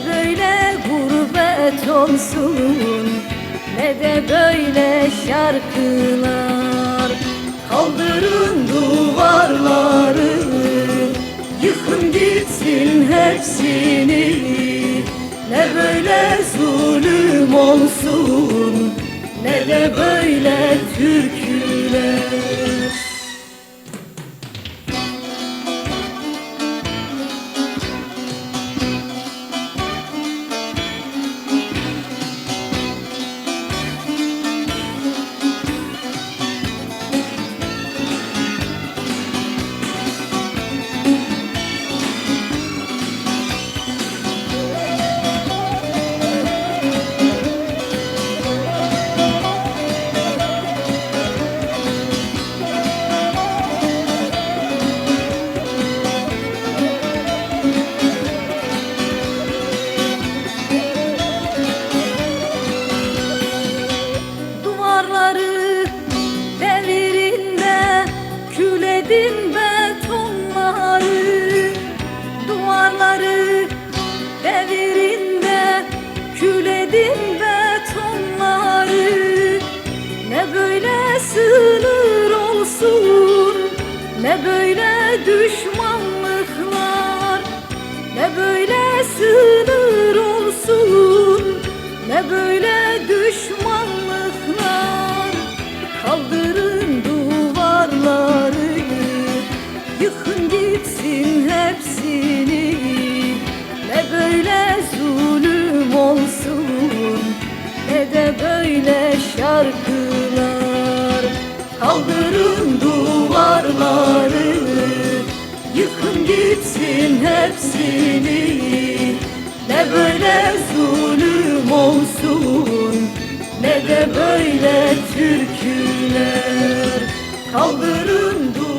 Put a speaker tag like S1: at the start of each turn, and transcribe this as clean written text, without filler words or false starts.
S1: böyle gurbet olsun, ne de böyle şarkılar. Kaldırın duvarları, yıkın gitsin hepsini. Ne böyle zulüm olsun, ne de böyle türküler. Duvarları devirin de kül edin betonları. Duvarları devirin de kül edin betonları. Ne böyle sınır olsun, ne böyle düşmanlıklar. Ne böyle sınır olsun, ne böyle düşmanlıklar. Kaldırın duvarları, yıkın gitsin hepsini. Ne böyle zulüm olsun, ne de böyle şarkılar. Kaldırın duvarları, yıkın gitsin hepsini. Ne böyle zulüm olsun, ne de böyle türküler. Kaldırın duvarları,